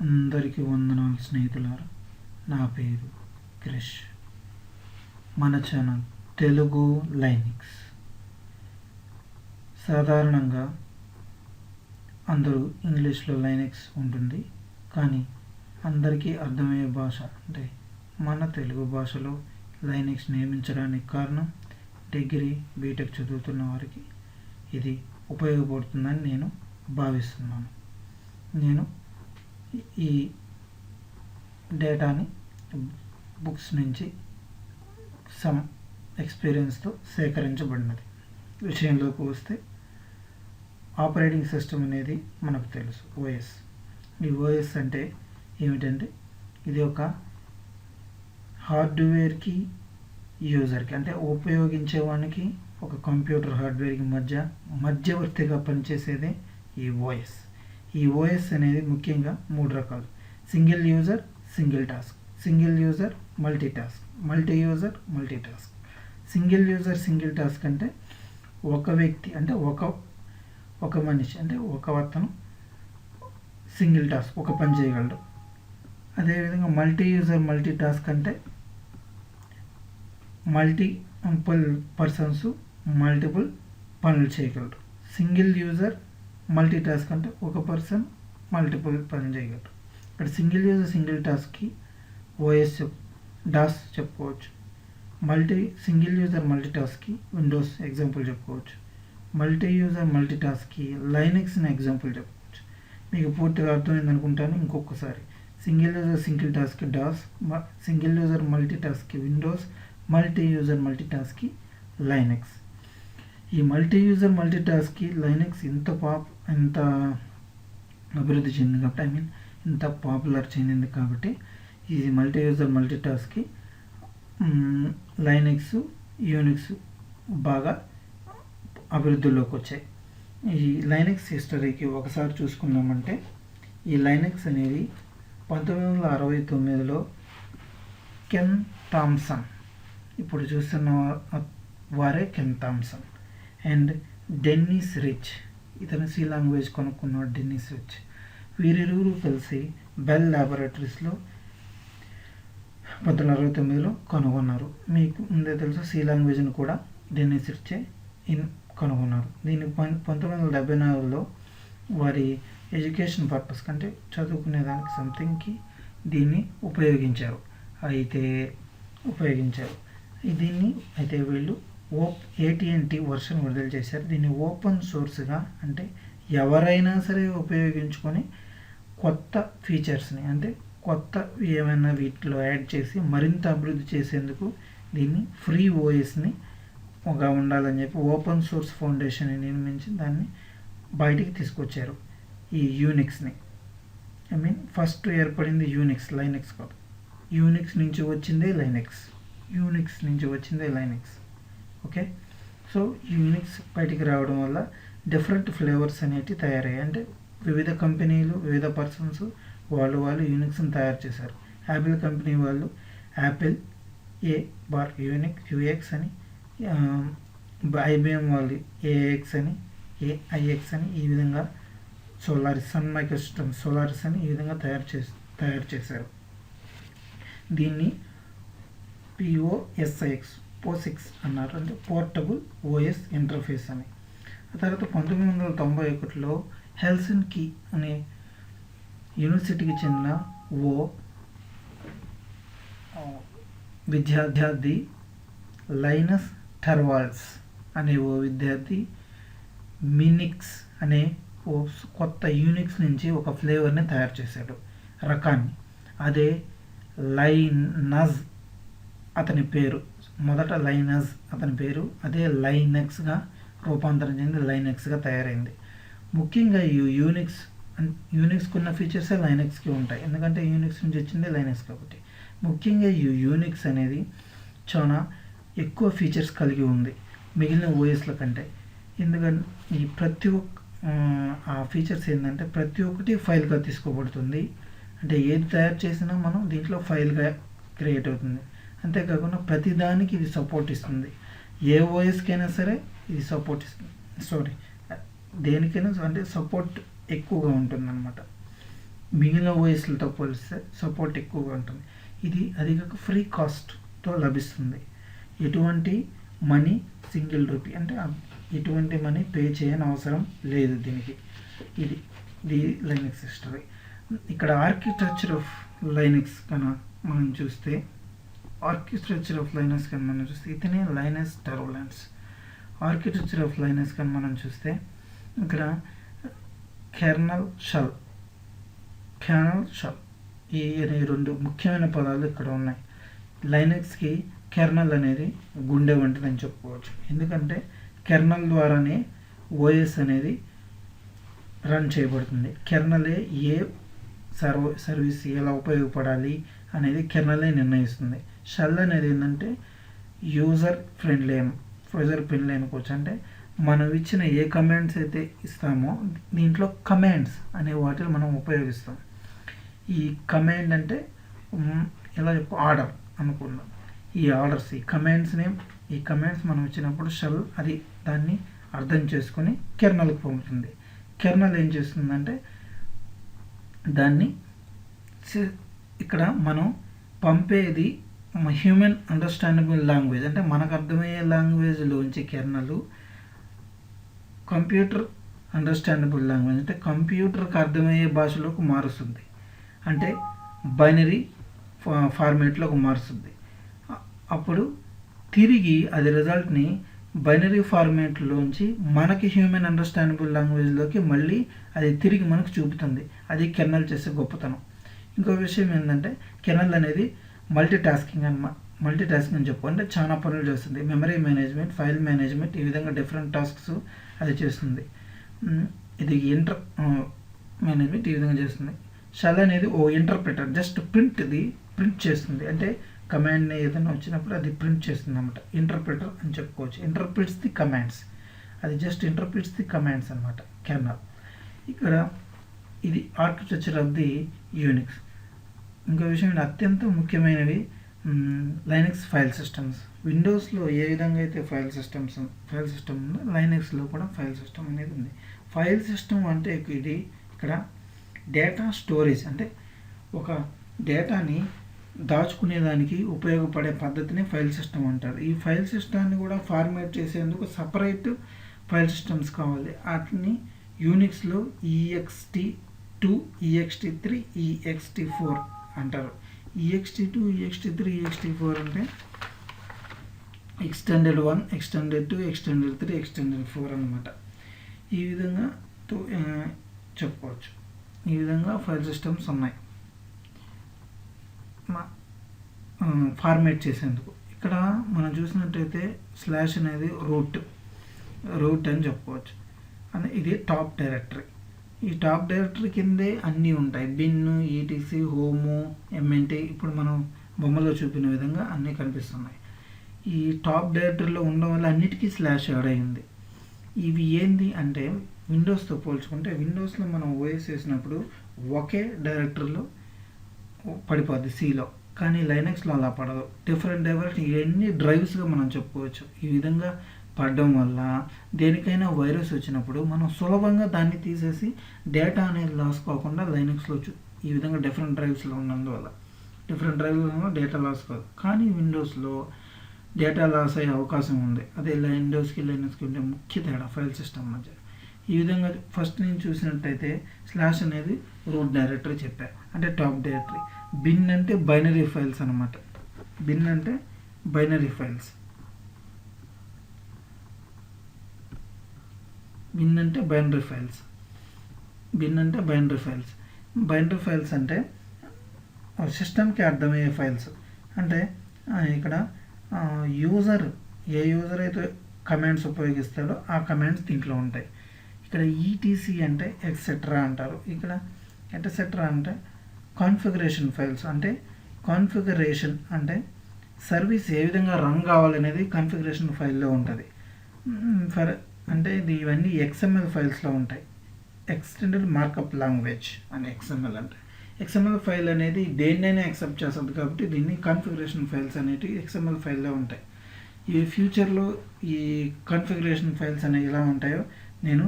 అందరికీ వందనాలు స్నేహితులారా. నా పేరు క్రిష్. మన ఛానల్ తెలుగు లైనిక్స్. సాధారణంగా అందరూ ఇంగ్లీష్లో లైనిక్స్ ఉంటుంది, కానీ అందరికీ అర్థమయ్యే భాష అంటే మన తెలుగు భాషలో లైనిక్స్ నియమించడానికి కారణం డిగ్రీ బీటెక్ చదువుతున్న వారికి ఇది ఉపయోగపడుతుందని నేను భావిస్తున్నాను. నేను ఈ డేటాని బుక్స్ నుంచి సమ్ ఎక్స్పీరియన్స్తో సేకరించబడినది. విషయంలోకి వస్తే ఆపరేటింగ్ సిస్టమ్ అనేది మనకు తెలుసు, ఓఎస్. ఈ ఓఎస్ అంటే ఏమిటంటే ఇది ఒక హార్డ్వేర్కి యూజర్కి అంటే ఉపయోగించేవానికి ఒక కంప్యూటర్ హార్డ్వేర్కి మధ్యవర్తిగా పనిచేసేదే ఈ ఓఎస్. ఈ ఓఎస్ అనేది ముఖ్యంగా 3 రకాలు: single user, single task, single user, multi task, multi user, multi task. Single user single task అంటే ఒక వ్యక్తి అంటే ఒక మనిషి అంటే ఒక అతను సింగిల్ టాస్క్ ఒక పని చేయగలడు. అదేవిధంగా మల్టీ యూజర్ మల్టీ టాస్క్ అంటే మల్టిపుల్ పర్సన్స్ మల్టిపుల్ పనులు చేయగలరు. సింగిల్ యూజర్ మల్టీ టాస్క్ అంటే ఒక పర్సన్ మల్టిపుల్ పని చేయగలరు. ఇక్కడ సింగిల్ యూజర్ సింగిల్ టాస్క్కి ఓఎస్ డాస్ చెప్పుకోవచ్చు. సింగిల్ యూజర్ మల్టీ టాస్క్కి విండోస్ ఎగ్జాంపుల్ చెప్పుకోవచ్చు. మల్టీ యూజర్ మల్టీ టాస్క్కి లైనక్స్ని ఎగ్జాంపుల్ చెప్పుకోవచ్చు. మీకు పూర్తిగా అర్థమైంది అనుకుంటాను. ఇంకొకసారి: సింగిల్ యూజర్ సింగిల్ టాస్క్కి డాస్, సింగిల్ యూజర్ మల్టీ టాస్క్కి విండోస్, మల్టీ యూజర్ మల్టీ టాస్క్కి లైనక్స్. ఈ మల్టీ యూజర్ మల్టీ టాస్క్కి లైనక్స్ ఎంత అభివృద్ధి చెందింది కాబట్టి ఇంత పాపులర్ చెందింది కాబట్టి ఈ మల్టీ యూజర్ మల్టీ టాస్క్కి లైనక్స్, యూనిక్స్ బాగా అభివృద్ధిలోకి వచ్చాయి. ఈ లైనక్స్ హిస్టరీకి ఒకసారి చూసుకున్నామంటే ఈ లైనక్స్ అనేది 1969లో కెన్ థామ్సన్, ఇప్పుడు చూస్తున్న వారే Ken Thompson and Dennis Ritchie, ఇతను సి లాంగ్వేజ్ కొనుక్కున్నాడు డెన్నిస్ రిచ్. వీరిరువురు కలిసి బెల్ ల్యాబొరేటరీస్లో 1969లో కనుగొన్నారు. మీకు ముందే తెలుసు, సి లాంగ్వేజ్ని కూడా డెన్నిస్ రిచే కనుగొన్నారు. దీన్ని 1974లో వారి ఎడ్యుకేషన్ పర్పస్ కంటే చదువుకునేదానికి సంథింగ్కి దీన్ని ఉపయోగించారు. అయితే వీళ్ళు AT&T వర్షన్ విడుదల చేశారు. దీన్ని ఓపెన్ సోర్స్గా అంటే ఎవరైనా సరే ఉపయోగించుకొని కొత్త ఫీచర్స్ని అంటే కొత్త ఏమైనా వీటిలో యాడ్ చేసి మరింత అభివృద్ధి చేసేందుకు దీన్ని ఫ్రీ ఓఎస్ని ఉండాలని చెప్పి ఓపెన్ సోర్స్ ఫౌండేషన్ని నిర్మించి దాన్ని బయటికి తీసుకొచ్చారు. ఈ యూనిక్స్ని ఫస్ట్ ఏర్పడింది యూనిక్స్, లైనక్స్ కాదు. యూనిక్స్ నుంచి వచ్చిందే లైనక్స్. ఓకే, సో యూనిక్స్ బయటికి రావడం వల్ల డిఫరెంట్ ఫ్లేవర్స్ అనేవి తయారయ్యాయి. అంటే వివిధ కంపెనీలు, వివిధ పర్సన్స్ వాళ్ళు యూనిక్స్ని తయారు చేశారు. యాపిల్ కంపెనీ వాళ్ళు యాపిల్ UX అని, IBM వాళ్ళు AX అని, AIX అని, ఈ విధంగా సన్ మైక్రోసిస్టమ్స్ సోలారిస్ అని ఈ విధంగా తయారు చేశారు. దీన్ని POSIX అన్నారు, అంటే పోర్టబుల్ ఓఎస్ ఇంటర్ఫేస్ అని. ఆ తర్వాత 1991లో హెల్సింకి అనే యూనివర్సిటీకి చెందిన విద్యార్థి లైనస్ టర్వాల్డ్స్ అనే విద్యార్థి మినిక్స్ అనే కొత్త యూనిక్స్ నుంచి ఒక ఫ్లేవర్ని తయారు చేశాడు, రకాన్ని. అదే లైనస్ అతని పేరు, మొదట లైనస్ అతని పేరు, అదే లైనక్స్గా రూపాంతరం చెంది లైనక్స్గా తయారైంది. ముఖ్యంగా ఈ యూనిక్స్కి ఉన్న ఫీచర్సే లైనక్స్కి ఉంటాయి, ఎందుకంటే యూనిక్స్ నుంచి వచ్చిందే లైనక్స్ కాబట్టి. ముఖ్యంగా ఈ యూనిక్స్ అనేది చాలా ఎక్కువ ఫీచర్స్ కలిగి ఉంది మిగిలిన ఓఎస్ల కంటే. ఎందుకంటే ఈ ఆ ఫీచర్స్ ఏంటంటే ప్రతి ఒక్కటి ఫైల్గా తీసుకోబడుతుంది. అంటే ఏది తయారు చేసినా మనం దీంట్లో ఫైల్గా క్రియేట్ అవుతుంది. అంతేకాకుండా ప్రతిదానికి ఇది సపోర్ట్ ఇస్తుంది. ఏ ఓఎస్కైనా సరే ఇది సపోర్ట్ ఇస్తుంది. దేనికైనా అంటే సపోర్ట్ ఎక్కువగా ఉంటుందన్నమాట. మిగిలిన ఓఎస్లతో పోలిస్తే సపోర్ట్ ఎక్కువగా ఉంటుంది. ఇది అది కాక ఫ్రీ కాస్ట్తో లభిస్తుంది. ఎటువంటి మనీ సింగిల్ రూపీ అంటే ఎటువంటి మనీ పే చేయని అవసరం లేదు దీనికి. ఇది లైనక్స్ హిస్టరీ. ఇక్కడ ఆర్కిటెక్చర్ ఆఫ్ లైనక్స్ కన్నా మనం చూస్తే ఇతనే లైనస్ టర్బులెన్స్. ఆర్కిటెక్చర్ ఆఫ్ లైనస్ కానీ మనం చూస్తే ఇక్కడ కెర్నల్ షెల్ ఈ అనే రెండు ముఖ్యమైన పదాలు ఇక్కడ ఉన్నాయి. లైనక్స్కి కెర్నల్ అనేది గుండె వంటిదని చెప్పుకోవచ్చు. ఎందుకంటే కెర్నల్ ద్వారానే ఓఎస్ అనేది రన్ చేయబడుతుంది. కెర్నలే ఏ సర్వీస్ ఎలా ఉపయోగపడాలి అనేది కెర్నలే నిర్ణయిస్తుంది. షెల్ అనేది ఏంటంటే యూజర్ ఫ్రెండ్లీ అనుకోవచ్చు. అంటే మనం ఇచ్చిన ఏ కమాండ్స్ అయితే ఇస్తామో దీంట్లో కమాండ్స్ అనే వాటిని మనం ఉపయోగిస్తాం. ఈ కమాండ్ అంటే ఎలా ఆర్డర్ అనుకుందాం. ఈ ఆర్డర్స్ ఈ కమాండ్స్ మనం ఇచ్చినప్పుడు షెల్ అది దాన్ని అర్థం చేసుకొని కెర్నల్కి పంపుతుంది. కెర్నల్ ఏం చేస్తుందంటే దాన్ని ఇక్కడ మనం పంపేది హ్యూమన్ అండర్స్టాండబుల్ లాంగ్వేజ్ అంటే మనకు అర్థమయ్యే లాంగ్వేజ్లోంచి కెర్నల్ కంప్యూటర్ అండర్స్టాండబుల్ లాంగ్వేజ్ అంటే కంప్యూటర్కి అర్థమయ్యే భాషలోకి మారుస్తుంది. అంటే బైనరీ ఫార్మేట్లోకి మారుస్తుంది. అప్పుడు తిరిగి అది రిజల్ట్ని బైనరీ ఫార్మేట్లోంచి మనకి హ్యూమన్ అండర్స్టాండబుల్ లాంగ్వేజ్లోకి మళ్ళీ అది తిరిగి మనకు చూపుతుంది. అది కెర్నల్ చేసే గొప్పతనం. ఇంకో విషయం ఏంటంటే కెర్నల్ అనేది మల్టీ టాస్కింగ్ అని చెప్పు అంటే చాలా పనులు చేస్తుంది. మెమరీ మేనేజ్మెంట్, ఫైల్ మేనేజ్మెంట్ ఈ విధంగా డిఫరెంట్ టాస్క్స్ అది చేస్తుంది. ఇది మేనేజ్మెంట్ ఈ విధంగా చేస్తుంది. షెల్ అనేది ఇంటర్ప్రిటర్ జస్ట్ ప్రింట్ చేస్తుంది. అంటే కమాండ్ని ఏదైనా వచ్చినప్పుడు అది ప్రింట్ చేస్తుంది అన్నమాట. ఇంటర్ప్రిటర్ అని చెప్పుకోవచ్చు. ఇంటర్ప్రిట్స్ ది కమాండ్స్, అది జస్ట్ ఇంటర్ప్రిట్స్ ది కమాండ్స్ అనమాట కెర్నల్. ఇక్కడ ఇది ఆర్కిటెక్చర్ ఆఫ్ ది యూనిక్స్. ఇంకో విషయం అత్యంత ముఖ్యమైనవి లైనక్స్ ఫైల్ సిస్టమ్స్. విండోస్లో ఏ విధంగా అయితే ఫైల్ సిస్టమ్ ఉందో లైనక్స్లో కూడా ఫైల్ సిస్టమ్ అనేది ఉంది. ఫైల్ సిస్టమ్ అంటే ఇది ఇక్కడ డేటా స్టోరేజ్ అంటే ఒక డేటాని దాచుకునేదానికి ఉపయోగపడే పద్ధతిని ఫైల్ సిస్టమ్ అంటారు. ఈ ఫైల్ సిస్టమ్ని కూడా ఫార్మేట్ చేసేందుకు సపరేట్ ఫైల్ సిస్టమ్స్ కావాలి. వాటిని యూనిక్స్లో ext2, ext3, ext4 అంటారు. ext2, ext3, ext4 అంటే ఎక్స్టెండెడ్ 1, ఎక్స్టెండెడ్ 2, ఎక్స్టెండెడ్ 3, ఎక్స్టెండెడ్ 4 అనమాట. ఈ విధంగా చెప్పుకోవచ్చు. ఈ విధంగా ఫైల్ సిస్టమ్స్ ఉన్నాయి ఫార్మేట్ చేసేందుకు. ఇక్కడ మనం చూసినట్టయితే స్లాష్ అనేది రూట్ అని చెప్పుకోవచ్చు. అని ఇది టాప్ డైరెక్టరీ. ఈ టాప్ డైరెక్టరీ కిందే అన్నీ ఉంటాయి. బిన్, ఈటీసీ, హోము, ఎంఎన్టీ ఇప్పుడు మనం బొమ్మలో చూపిన విధంగా అన్నీ కనిపిస్తున్నాయి. ఈ టాప్ డైరెక్టరీలో ఉండడం వల్ల అన్నిటికీ స్లాష్ యాడ్ అయింది. ఇవి ఏంది అంటే విండోస్తో పోల్చుకుంటే విండోస్లో మనం ఓఎస్ వేసినప్పుడు ఒకే డైరెక్టరీలో పడిపోద్ది సిలో. కానీ లైనక్స్లో అలా పడదు. డిఫరెంట్ ఇవన్నీ డ్రైవ్స్గా మనం చెప్పుకోవచ్చు. ఈ విధంగా పడడం వల్ల దేనికైనా వైరస్ వచ్చినప్పుడు మనం సులభంగా దాన్ని తీసేసి డేటా అనేది లాస్ కాకుండా లైనక్స్లో ఈ విధంగా డిఫరెంట్ డ్రైవ్స్లో ఉన్నందువల్ల డేటా లాస్ కాదు. కానీ విండోస్లో డేటా లాస్ అయ్యే అవకాశం ఉంది. అదే విండోస్కి లైనక్స్కి ఉండే ముఖ్య తేడా ఫైల్ సిస్టమ్ మధ్య. ఈ విధంగా ఫస్ట్ నేను చూసినట్టయితే స్లాష్ అనేది రూట్ డైరెక్టరీ చెప్పాను అంటే టాప్ డైరెక్టరీ. బిన్ అంటే బైనరీ ఫైల్స్ అనమాట. బిన్ అంటే బైనరీ ఫైల్స్. బైనరీ ఫైల్స్ అంటే సిస్టమ్కి అర్థమయ్యే ఫైల్స్. అంటే ఇక్కడ ఏ యూజర్ అయితే కమాండ్స్ ఉపయోగిస్తాడో ఆ కమాండ్స్ దీంట్లో ఉంటాయి. ఇక్కడ ఈటీసీ అంటే ఎక్సెట్రా అంటారు. ఇక్కడ ఎట్సెట్రా అంటే కాన్ఫిగరేషన్ ఫైల్స్. కాన్ఫిగరేషన్ అంటే సర్వీస్ ఏ విధంగా రన్ కావాలనేది కాన్ఫిగరేషన్ ఫైల్లో ఉంటుంది. అంటే ఇవన్నీ XML ఫైల్స్లో ఉంటాయి. ఎక్స్టెండెడ్ మార్కప్ లాంగ్వేజ్ అని XML అంటే. XML ఫైల్ అనేది దేన్నైనా యాక్సెప్ట్ చేస్తుంది కాబట్టి దీన్ని కాన్ఫిగరేషన్ ఫైల్స్ అనేటివి XML ఫైల్లో ఉంటాయి. ఈ ఫ్యూచర్లో ఈ కాన్ఫిగరేషన్ ఫైల్స్ అనేవి ఎలా ఉంటాయో నేను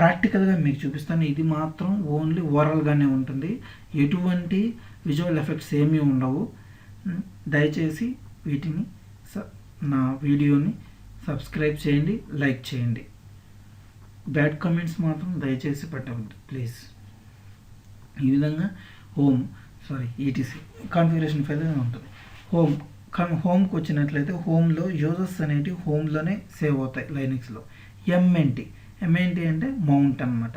ప్రాక్టికల్గా మీకు చూపిస్తాను. ఇది మాత్రం ఓన్లీ ఓరల్గానే ఉంటుంది, ఎటువంటి విజువల్ ఎఫెక్ట్స్ ఏమీ ఉండవు. దయచేసి వీటిని నా వీడియోని సబ్స్క్రైబ్ చేయండి, లైక్ చేయండి. బ్యాడ్ కామెంట్స్ మాత్రం దయచేసి పెట్టవద్దు ప్లీజ్. ఈ విధంగా ఈటీసీ కాన్ఫిగరేషన్ ఫైల్ ఉంటుంది. హోమ్కి వచ్చినట్లయితే హోమ్లో యూజర్స్ అనేవి హోమ్లోనే సేవ్ అవుతాయి లైనక్స్లో. ఎంఎన్టీ అంటే మౌంట్ అనమాట.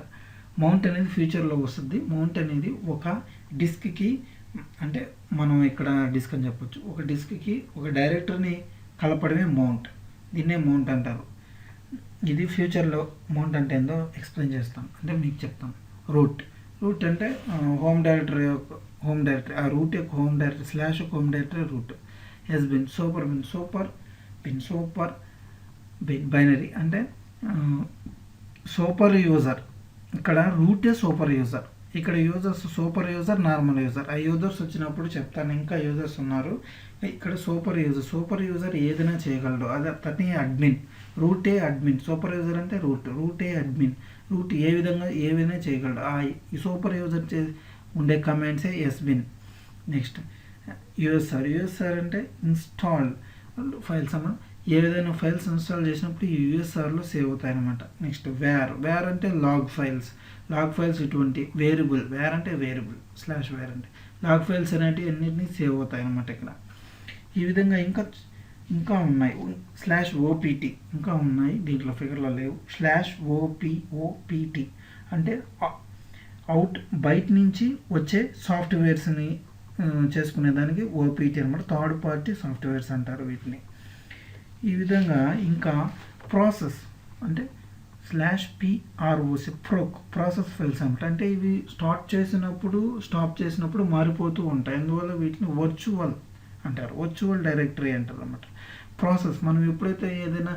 మౌంట్ అనేది ఫ్యూచర్లో వస్తుంది. మౌంట్ అనేది ఒక డిస్క్కి, అంటే మనం ఇక్కడ డిస్క్ అని చెప్పొచ్చు, ఒక డిస్క్కి ఒక డైరెక్టర్ని కలపడమే మౌంట్. దీన్నే మౌంట్ అంటారు. ఇది ఫ్యూచర్లో మౌంట్ అంటే ఏందో ఎక్స్ప్లెయిన్ చేస్తాను, అంటే మీకు చెప్తాను. రూట్ అంటే హోమ్ డైరెక్టరీ ఆ రూట్ యొక్క home directory slash home directory root. Bin super bin binary అంటే సూపర్ యూజర్. ఇక్కడ రూటే సూపర్ యూజర్. ఇక్కడ users super user, normal user. ఆ యూజర్స్ వచ్చినప్పుడు చెప్తాను. ఇంకా యూజర్స్ ఉన్నారు. ఇక్కడ సూపర్ యూజర్ ఏదైనా చేయగలడు. అది అతని అడ్మిన్. రూటే అడ్మిన్. సూపర్ యూజర్ అంటే రూటే అడ్మిన్. రూట్ ఏవైనా చేయగలడు. ఈ సూపర్ యూజర్ ఉండే కమాండ్సే ఎస్బిన్. నెక్స్ట్ యూఎస్ఆర్ అంటే ఇన్స్టాల్ ఫైల్స్ అన్న. ఏదైనా ఫైల్స్ ఇన్స్టాల్ చేసినప్పుడు ఈ యూఎస్ఆర్లో సేవ్ అవుతాయి అన్నమాట. నెక్స్ట్ వేర్ అంటే లాగ్ ఫైల్స్. ఇటువంటి వేరియబుల్. అంటే వేరియబుల్. /var అంటే లాగ్ ఫైల్స్ అనేటివి అన్నింటినీ సేవ్ అవుతాయి అన్నమాట ఇక్కడ. ఈ విధంగా ఇంకా ఉన్నాయి. /opt ఇంకా ఉన్నాయి, దీంట్లో ఫిగర్లో లేవు. /opt అంటే బయట నుంచి వచ్చే సాఫ్ట్వేర్స్ని చేసుకునేదానికి ఓపీటీ అనమాట. థర్డ్ పార్టీ సాఫ్ట్వేర్స్ అంటారు వీటిని. ఈ విధంగా ఇంకా ప్రాసెస్ అంటే /proc ప్రాసెస్ ఫైల్స్ అనమాట. అంటే ఇవి స్టాప్ చేసినప్పుడు మారిపోతూ ఉంటాయి. అందువల్ల వీటిని వర్చువల్ అంటారు. వర్చువల్ డైరెక్టరీ అంటారు అన్నమాట. ప్రాసెస్ మనం ఎప్పుడైతే ఏదైనా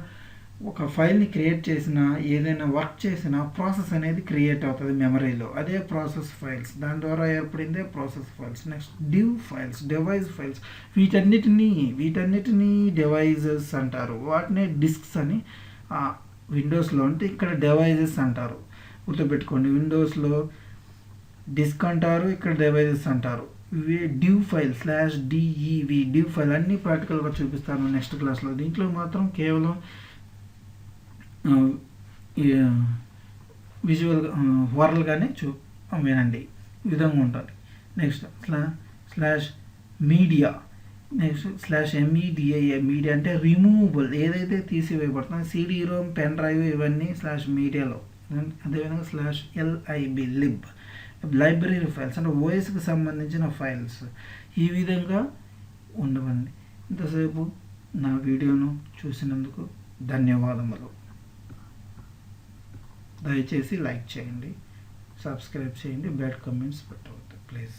ఒక ఫైల్ని క్రియేట్ చేసినా, ఏదైనా వర్క్ చేసినా ప్రాసెస్ అనేది క్రియేట్ అవుతుంది మెమరీలో. అదే ప్రాసెస్ ఫైల్స్. దాని ద్వారా ఏర్పడిందే process files. Next device files. వీటన్నిటినీ డివైజెస్ అంటారు. వాటినే డిస్క్స్ అని విండోస్లో అంటే ఇక్కడ డివైజెస్ అంటారు. గుర్తుపెట్టుకోండి, విండోస్లో డిస్క్ అంటారు, ఇక్కడ డివైజెస్ అంటారు. ఇవి div file /dev div file అన్నీ ప్రాక్టికల్గా చూపిస్తాను నెక్స్ట్ క్లాస్లో. దీంట్లో మాత్రం కేవలం విజువల్గా ఓరల్గానే వినండి. ఈ విధంగా ఉంటుంది. Next /media. నెక్స్ట్ /media అంటే రిమూవబుల్. ఏదైతే తీసివేయబడుతుందో CD ROM, పెన్ డ్రైవ్ ఇవన్నీ /mediaలో. అదేవిధంగా /lib లైబ్రరీ ఫైల్స్ అంటే ఓఎస్కి సంబంధించిన ఫైల్స్. ఈ విధంగా ఉండవండి. ఇంతసేపు నా వీడియోను చూసినందుకు ధన్యవాదములు. దయచేసి లైక్ చేయండి, సబ్స్క్రైబ్ చేయండి, బ్యాడ్ కామెంట్స్ పెట్టవద్దు ప్లీజ్.